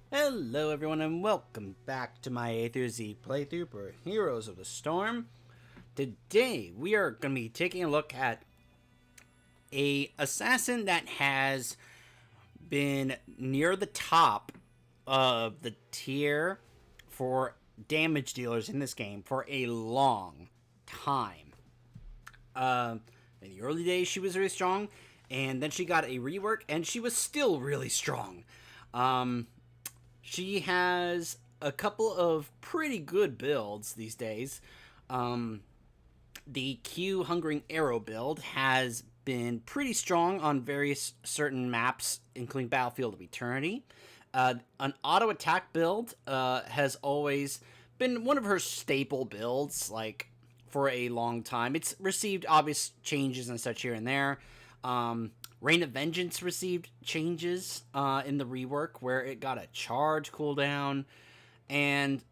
Hello everyone and welcome back to my A through Z playthrough for Heroes of the Storm. Today we are going to be taking a look at a assassin that has been near the top of the tier for damage dealers in this game for a long time. In the early days she was very strong, and then she got a rework and she was still really strong. She has a couple of pretty good builds these days. The Q Hungering Arrow build has been pretty strong on various certain maps, including Battlefield of Eternity. An auto attack build has always been one of her staple builds, like for a long time. It's received obvious changes and such here and there. Reign of Vengeance received changes in the rework where it got a charge cooldown, and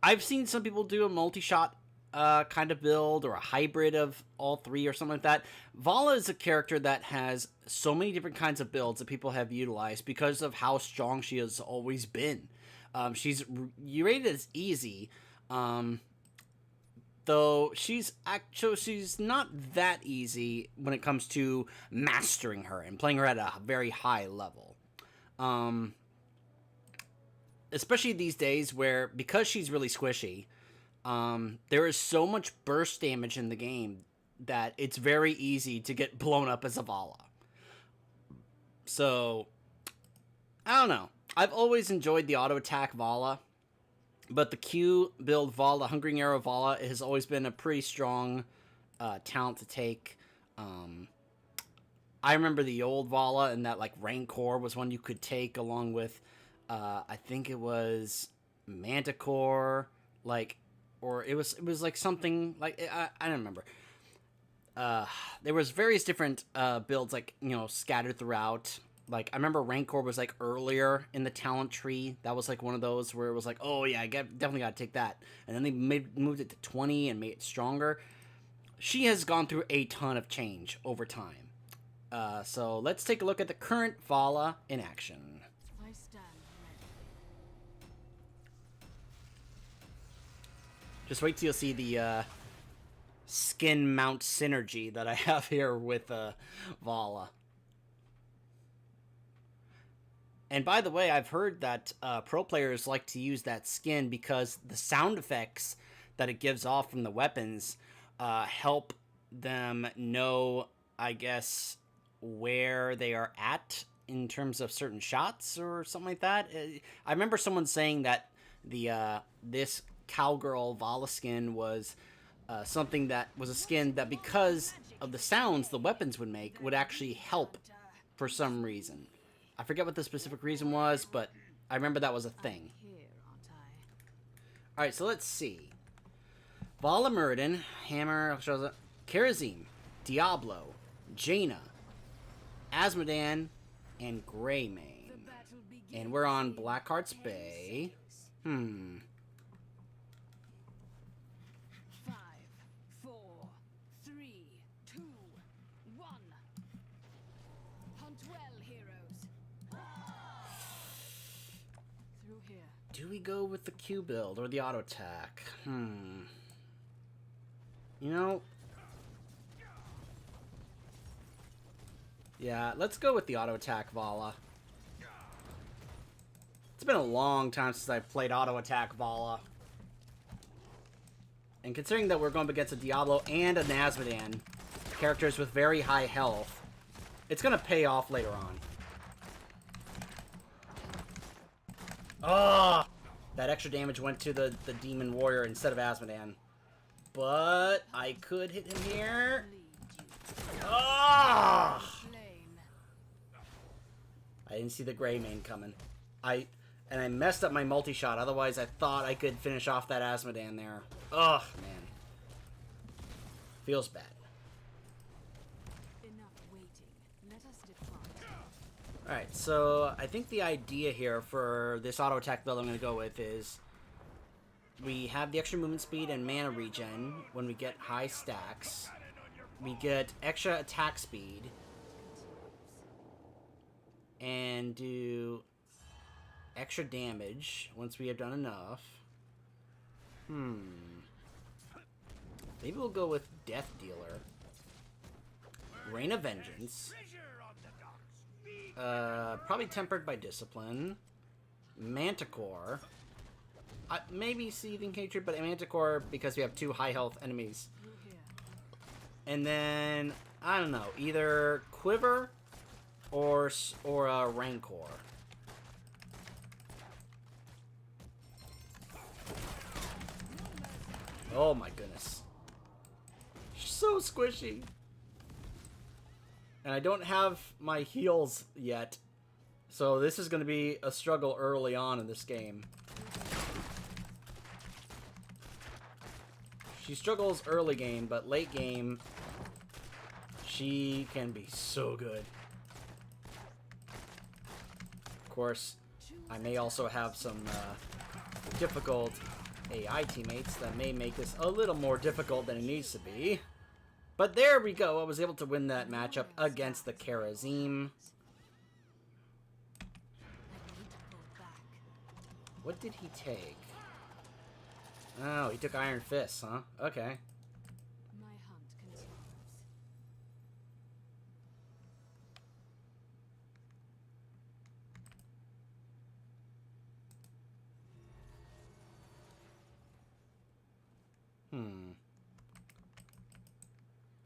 I've seen some people do a multi-shot kind of build or a hybrid of all three or something like that. Valla is a character that has so many different kinds of builds that people have utilized because of how strong she has always been. She's rated as easy, though she's not that easy when it comes to mastering her and playing her at a very high level. Especially these days where, because she's really squishy, there is so much burst damage in the game that it's very easy to get blown up as a Valla. So, I don't know. I've always enjoyed the auto attack Valla, but the Q build Valla, Hungering Arrow Valla, has always been a pretty strong talent to take. I remember the old Valla, and that like Rancor was one you could take along with, I think it was Manticore, like, or it was like something like I don't remember. There was various different builds, like, scattered throughout. Like, I remember Rancor was like earlier in the talent tree. That was like one of those where it was like, oh yeah, definitely got to take that. And then they moved it to 20 and made it stronger. She has gone through a ton of change over time. So let's take a look at the current Valla in action. I stand ready. Just wait till you see the skin mount synergy that I have here with Valla. And by the way, I've heard that pro players like to use that skin because the sound effects that it gives off from the weapons help them know, I guess, where they are at in terms of certain shots or something like that. I remember someone saying that the this cowgirl Valla skin was something that was a skin that, because of the sounds the weapons would make, would actually help for some reason. I forget what the specific reason was, but I remember that was a thing. Alright, so let's see. Valla Muradin, Hammer, Karazim, Diablo, Jaina, Asmodan, and Greymane. And we're on Blackheart's Bay. 5, 4, 3, 2, 1. Hunt well, heroes. Through here. Do we go with the Q build or the auto attack? You know, yeah, let's go with the auto attack Valla. It's been a long time since I've played auto attack Valla. And considering that we're going up against a Diablo and a Asmodan, characters with very high health, it's going to pay off later on. Oh! That extra damage went to the Demon Warrior instead of Asmodan. But I could hit him here. Oh! I didn't see the Greymane coming. I messed up my multi-shot. Otherwise, I thought I could finish off that Asmodan there. Ugh, man. Feels bad. Enough waiting. Let us depart. Alright, so I think the idea here for this auto attack build I'm going to go with is we have the extra movement speed and mana regen when we get high stacks. We get extra attack speed and do extra damage once we have done enough. Maybe we'll go with Death Dealer. Rain of Vengeance. Probably Tempered by Discipline. Manticore. Maybe Seething Hatred, but Manticore because we have 2 high health enemies. And then, I don't know, either Quiver or Rancor. Oh my goodness. So squishy. And I don't have my heals yet. So this is going to be a struggle early on in this game. She struggles early game, but late game, she can be so good. Of course, I may also have some difficult AI teammates that may make this a little more difficult than it needs to be. But there we go. I was able to win that matchup against the Karazim. What did he take? Oh, he took Iron Fists, huh? Okay. My hunt continues.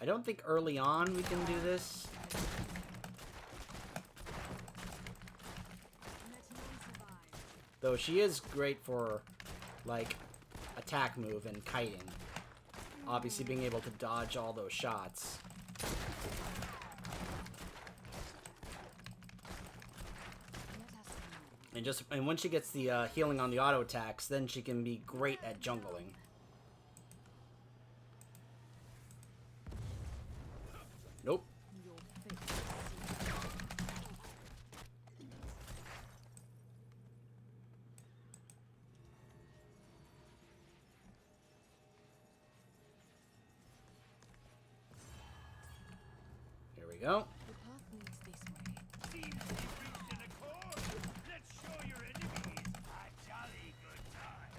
I don't think early on we can do this. Though she is great for, like, attack move and kiting. Obviously being able to dodge all those shots. And when she gets the healing on the auto attacks, then she can be great at jungling. Nope. Here we go. The path leads this way. Seems to be reached an accord. Let's show your enemies a jolly good time.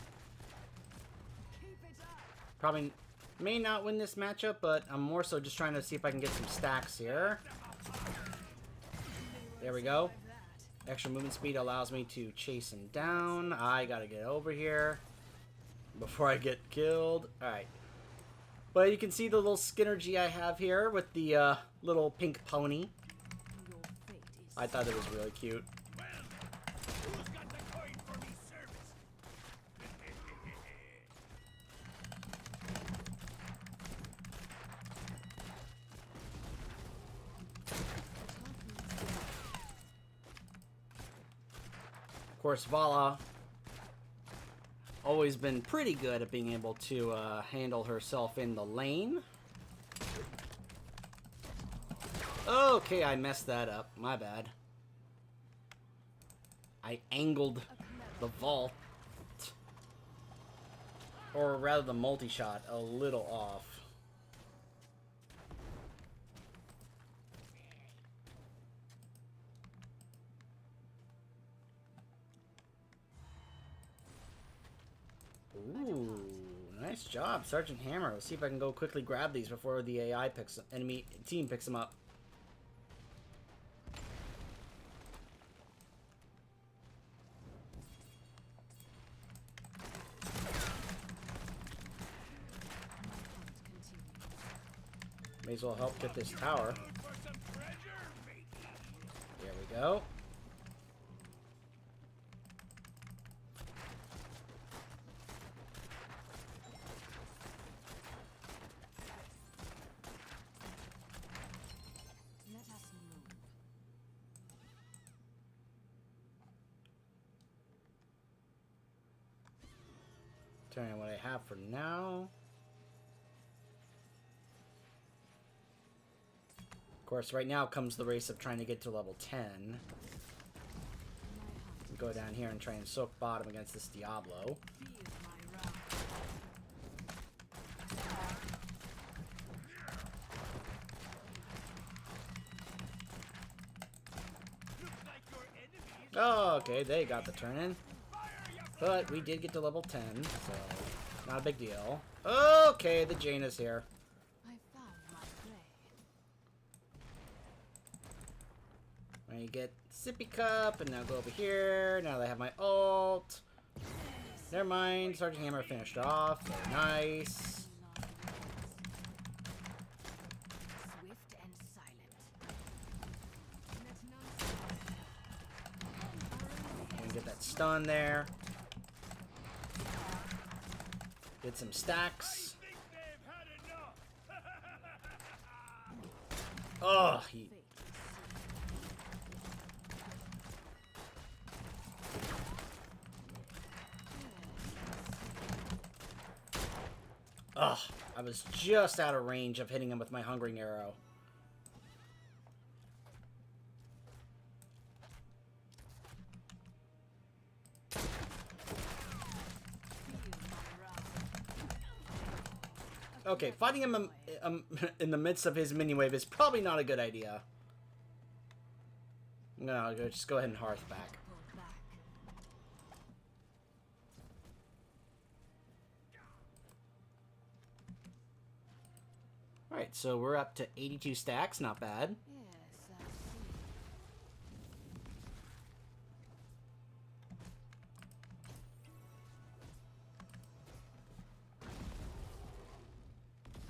Keep it up. Probably may not win this matchup, but I'm more so just trying to see if I can get some stacks here. There we go. Extra movement speed allows me to chase him down. I gotta get over here before I get killed. Alright. But you can see the little Skinnergy I have here with the little pink pony. Your fate is I thought it was really cute. Well, who's got the coin for me service? Of course, Valla always been pretty good at being able to handle herself in the lane. Okay, I messed that up. My bad. I angled the vault, or rather the multi-shot, a little off. Ooh, nice job, Sergeant Hammer. Let's see if I can go quickly grab these before the enemy team picks them up. May as well help get this tower. For some treasure, matey. There we go. let us move. Tell you what I have for now. Of course, right now comes the race of trying to get to level 10. My hunt Go down here and try and soak bottom against this Diablo. feels my wrath. Looks like your enemies Oh, okay, they got the turn in. But we did get to level 10, so not a big deal. Okay, the Jaina's here. I found my prey. I get sippy cup, and now go over here. Now that I have my ult. Never mind, Sergeant Hammer finished off. Very nice. Swift and silent. Let none survive. And get that stun there. Get some stacks. Think they've had enough. Oh, he... Ugh, I was just out of range of hitting him with my Hungering Arrow. Okay, fighting him in the midst of his mini wave is probably not a good idea. I'm gonna just go ahead and hearth back. Pull back. Alright, so we're up to 82 stacks, not bad. Yes, I see.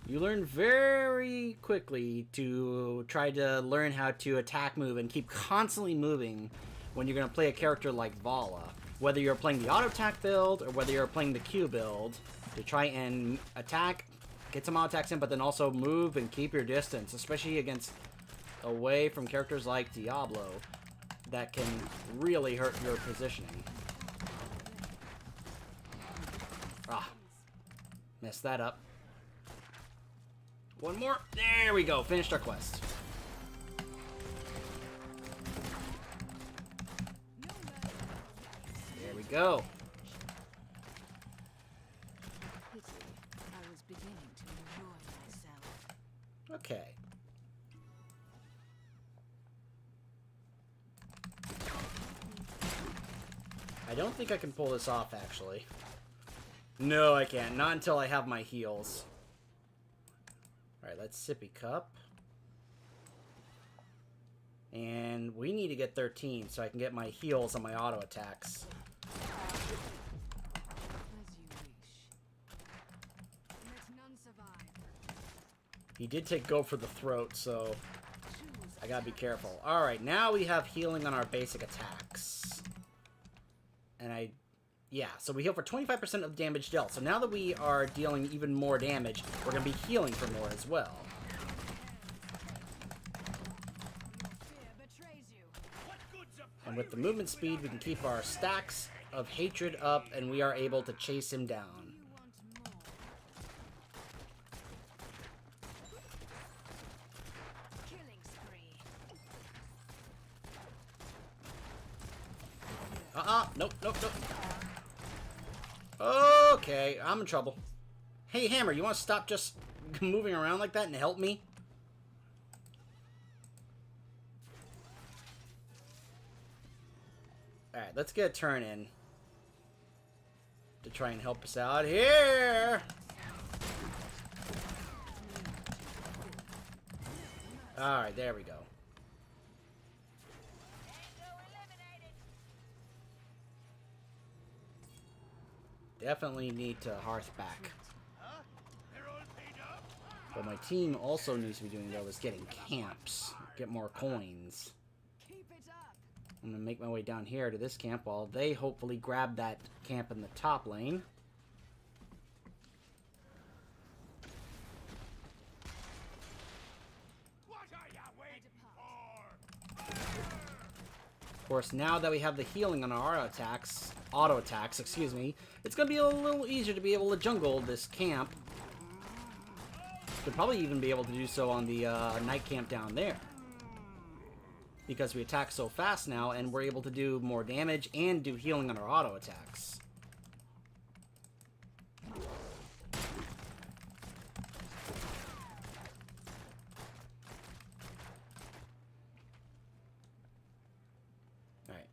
You learn very quickly to try to learn how to attack move and keep constantly moving when you're going to play a character like Valla. Whether you're playing the auto attack build or whether you're playing the Q build, to try and attack, get some auto attacks in, but then also move and keep your distance, especially against away from characters like Diablo that can really hurt your positioning. Ah, messed that up. One more. There we go. Finished our quest. There we go. Pity. I was beginning to enjoy myself. Okay. I don't think I can pull this off, actually. No, I can't. Not until I have my heals. Alright, let's sippy cup. And we need to get 13 so I can get my heals on my auto attacks. As you wish. Let none survive. He did take go for the throat, so Choose I gotta be careful. Alright, now we have healing on our basic attacks. And yeah, so we heal for 25% of the damage dealt. So now that we are dealing even more damage, we're going to be healing for more as well. fear betrays you. What good's a And with the movement speed, we can keep our stacks of hatred up, and we are able to chase him down. You want more. Killing spree. Nope, nope, nope. Okay, I'm in trouble. Hey, Hammer, you want to stop just moving around like that and help me? Alright, let's get a turn in to try and help us out here. Alright, there we go. Definitely need to hearth back. Huh? They're all paid up? What my team also needs to be doing, though, is getting camps. Get more coins. Keep it up. I'm going to make my way down here to this camp while they hopefully grab that camp in the top lane. What are you waiting for? Of course, now that we have the healing on our auto attacks, excuse me, it's going to be a little easier to be able to jungle this camp. Could probably even be able to do so on the night camp down there. Because we attack so fast now, and we're able to do more damage and do healing on our auto attacks. Alright.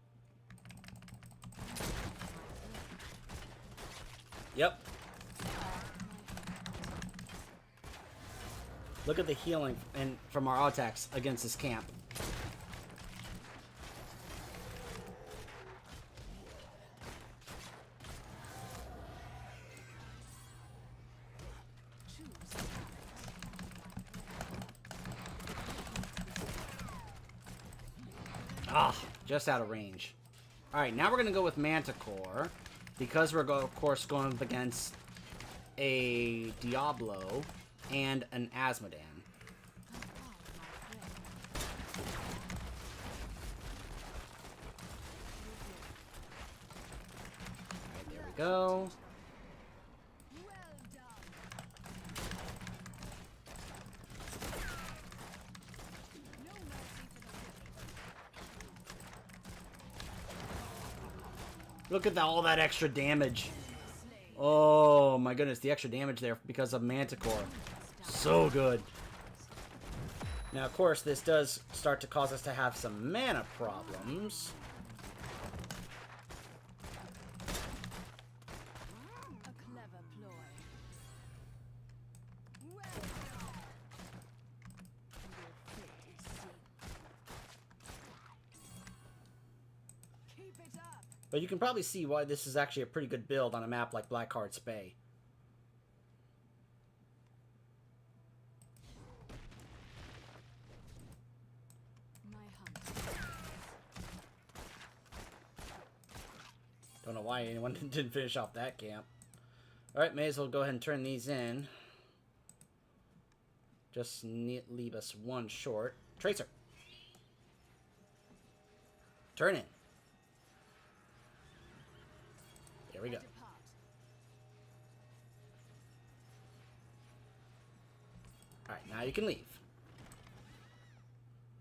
Yep. Look at the healing and from our attacks against this camp. Ah, just out of range. Alright, now we're going to go with Manticore. Because we're, of course, going up against a Diablo and an Asmodan. Alright, there we go. Look at all that extra damage. Oh my goodness, the extra damage there because of Manticore. So good. Now, of course, this does start to cause us to have some mana problems. A clever ploy. Well done. Your fate is sealed. Keep it up. But you can probably see why this is actually a pretty good build on a map like Blackheart's Bay. My hunt. Don't know why anyone didn't finish off that camp. Alright, may as well go ahead and turn these in. Just leave us one short. Tracer. Turn in. There we go. Alright, now you can leave.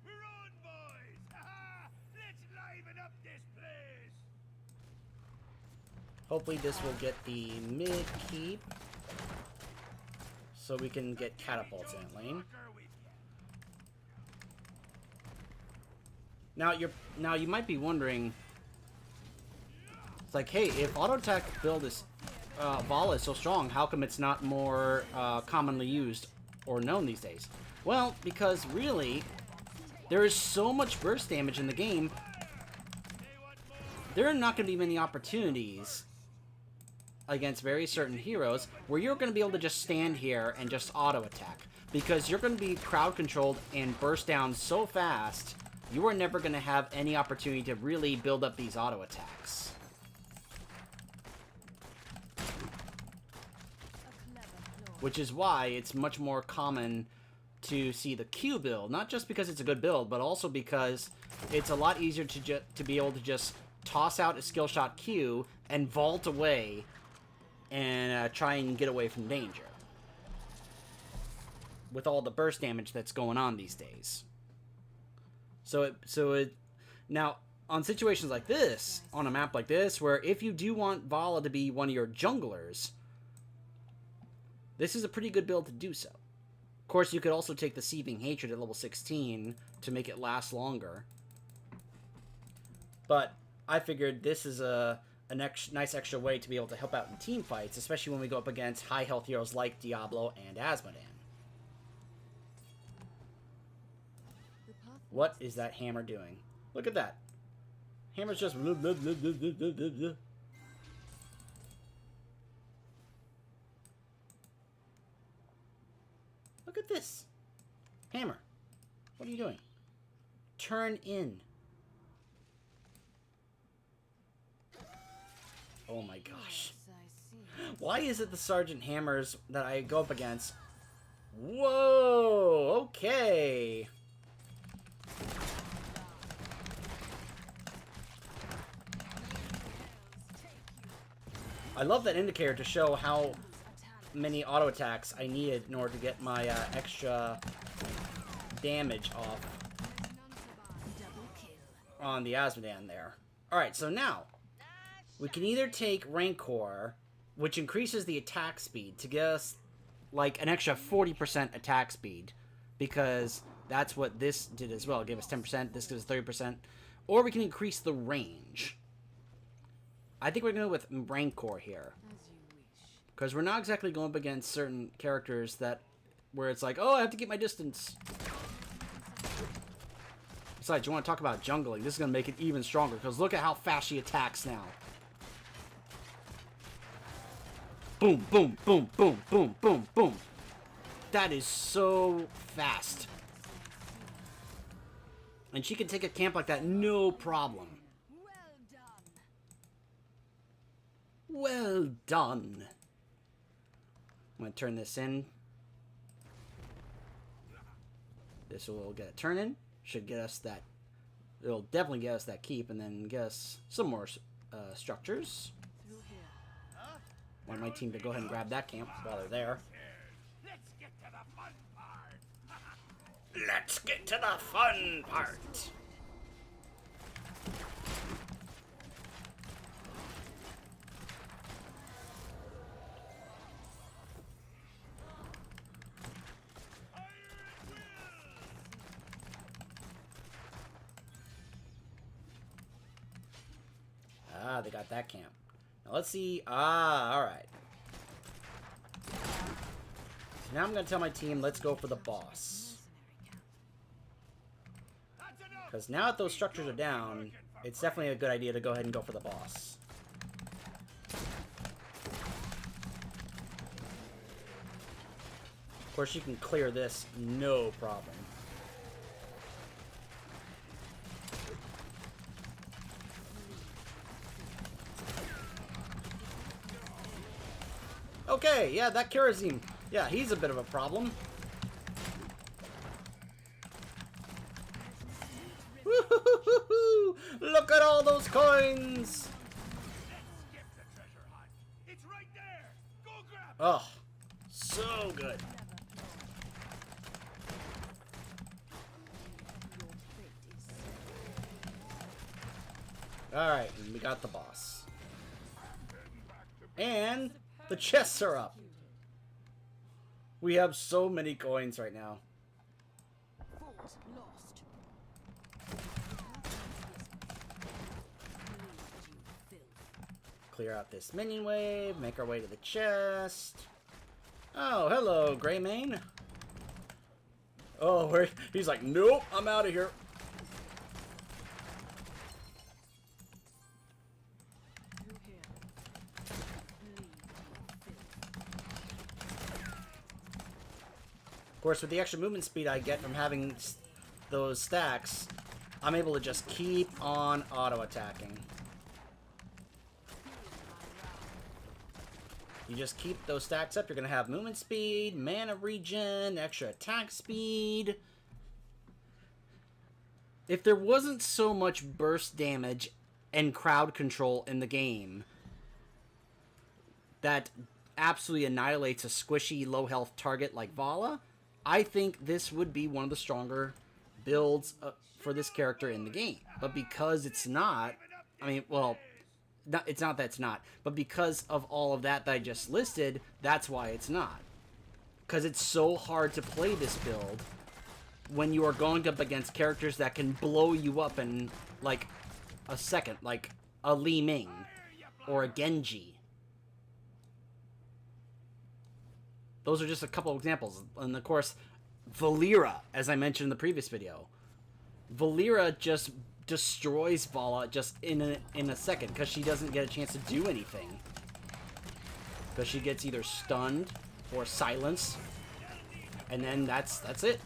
We're on, boys! Ha-ha! Let's liven up this place! Hopefully this will get the mid keep. So we can get catapults in lane. Now you might be wondering, it's like, hey, if auto attack build is Valla is so strong, how come it's not more commonly used or known these days? Well, because really, there is so much burst damage in the game. There are not going to be many opportunities against very certain heroes where you're going to be able to just stand here and just auto attack, because you're going to be crowd controlled and burst down so fast. You are never going to have any opportunity to really build up these auto attacks. Which is why it's much more common to see the Q build. Not just because it's a good build, but also because it's a lot easier to be able to just toss out a skill shot Q and vault away and try and get away from danger. With all the burst damage that's going on these days. Now, on situations like this, on a map like this, where if you do want Valla to be one of your junglers, this is a pretty good build to do so. Of course, you could also take the Seething Hatred at level 16 to make it last longer. But I figured this is a nice extra way to be able to help out in team fights, especially when we go up against high health heroes like Diablo and Asmodan. What is that hammer doing? Look at that. Hammer's just... Blah, blah, blah, blah, blah, blah, blah. Look at this. Hammer. What are you doing? Turn in. Oh my gosh. Why is it the Sergeant Hammers that I go up against? Whoa! Okay. I love that indicator to show how many auto attacks I needed in order to get my extra damage off on the Asmodan there. Alright, so now we can either take Rancor, which increases the attack speed to get us like an extra 40% attack speed, because that's what this did as well. It gave us 10%, this gives us 30%. Or we can increase the range. I think we're going to go with Rancor here. As you wish. Because we're not exactly going up against certain characters that, where it's like, oh, I have to keep my distance. Besides, you want to talk about jungling, this is going to make it even stronger, because look at how fast she attacks now. Boom, boom, boom, boom, boom, boom, boom. That is so fast. And she can take a camp like that, no problem. Well done. I'm going to turn this in. This will get a turn in. Should get us that. It'll definitely get us that keep, and then get us some more structures. Want my team to go ahead and grab that camp while they're there. Let's get to the fun part. Let's get to the fun part. Ah, they got that camp. Now let's see. Ah, alright. So now I'm going to tell my team, let's go for the boss. Because now that those structures are down, it's definitely a good idea to go ahead and go for the boss. Of course, you can clear this, no problem. Okay, yeah, that kerosene. Yeah, he's a bit of a problem. Woo-hoo-hoo-hoo-hoo! Look at all those coins! Skip the treasure hunt. It's right there. Go grab it. Oh, so good. Alright, we got the boss. And the chests are up. We have so many coins right now. Clear out this minion wave, make our way to the chest. Oh, hello, Greymane. Oh, he's like, nope, I'm out of here. Of course, with the extra movement speed I get from having those stacks, I'm able to just keep on auto-attacking. You just keep those stacks up, you're going to have movement speed, mana regen, extra attack speed. If there wasn't so much burst damage and crowd control in the game that absolutely annihilates a squishy, low-health target like Valla, I think this would be one of the stronger builds for this character in the game. But because it's not, I mean, well, it's not that it's not, but because of all of that I just listed, that's why it's not. Because it's so hard to play this build when you are going up against characters that can blow you up in, like, a second. Like a Li Ming or a Genji. Those are just a couple of examples. And of course, Vallira, as I mentioned in the previous video. Vallira just destroys Valla just in a second because she doesn't get a chance to do anything. Because she gets either stunned or silenced. And then that's it.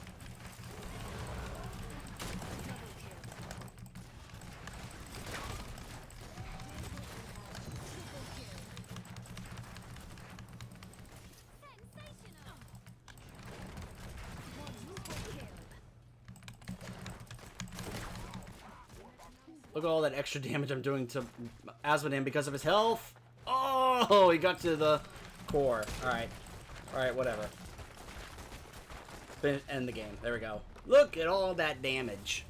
Look at all that extra damage I'm doing to Asmodan because of his health. Oh, he got to the core. Alright. Alright, whatever. End the game. There we go. Look at all that damage.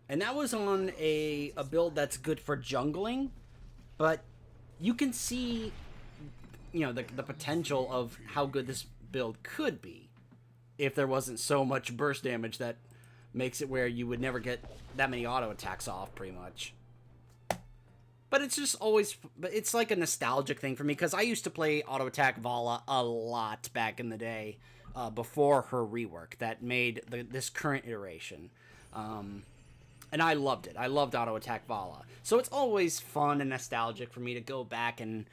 And that was on a build that's good for jungling. But you can see, you know, the potential of how good this build could be if there wasn't so much burst damage that makes it where you would never get that many auto attacks off, pretty much. But it's just always, but it's like a nostalgic thing for me because I used to play Auto Attack Valla a lot back in the day, before her rework that made this current iteration. And I loved it. I loved Auto Attack Valla. So it's always fun and nostalgic for me to go back and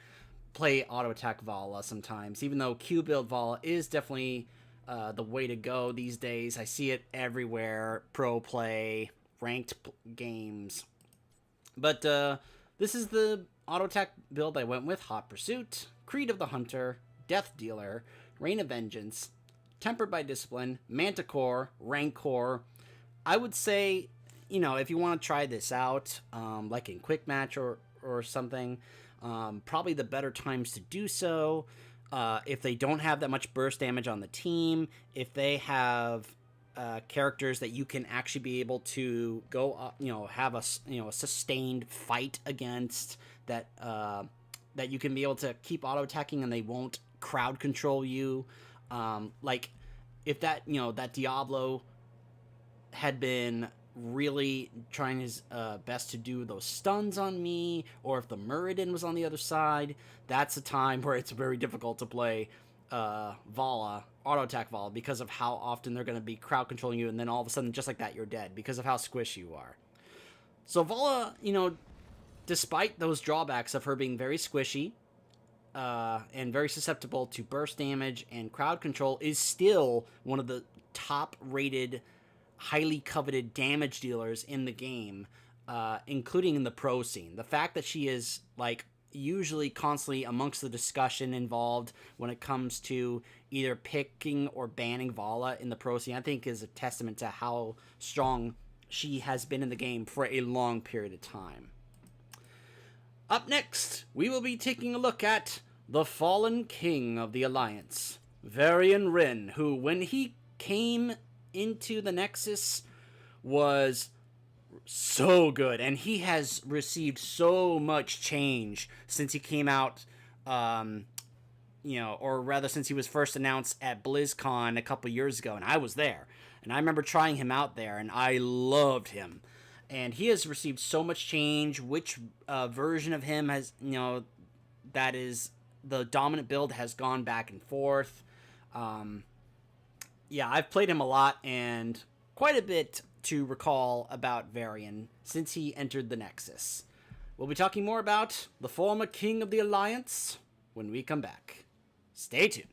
play Auto Attack Valla sometimes, even though Q Build Valla is definitely the way to go these days. I see it everywhere, pro play, ranked games. But this is the Auto Attack build I went with. Hot Pursuit, Creed of the Hunter, Death Dealer, Reign of Vengeance, Tempered by Discipline, Manticore, Rancor. I would say, you know, if you want to try this out, like in Quick Match or something, probably the better times to do so. If they don't have that much burst damage on the team, if they have characters that you can actually be able to go, have a sustained fight against, that that you can be able to keep auto attacking and they won't crowd control you. Like if that that Diablo had been really trying his best to do those stuns on me, or if the Muradin was on the other side, that's a time where it's very difficult to play Valla, Auto Attack Valla, because of how often they're going to be crowd controlling you, and then all of a sudden, just like that, you're dead because of how squishy you are. So Valla, despite those drawbacks of her being very squishy, and very susceptible to burst damage and crowd control, is still one of the top-rated, highly coveted damage dealers in the game, including in the pro scene. The fact that she is, like, usually constantly amongst the discussion involved when it comes to either picking or banning Valla in the pro scene, I think is a testament to how strong she has been in the game for a long period of time. Up next, we will be taking a look at the fallen king of the Alliance, Varian Wrynn, who, when he came into the Nexus, was so good, and he has received so much change since he came out, or rather since he was first announced at BlizzCon a couple years ago, and I was there, and I remember trying him out there, and I loved him. And he has received so much change. Which version of him has, that is the dominant build, has gone back and forth. Yeah, I've played him a lot, and quite a bit to recall about Varian since he entered the Nexus. We'll be talking more about the former king of the Alliance when we come back. Stay tuned.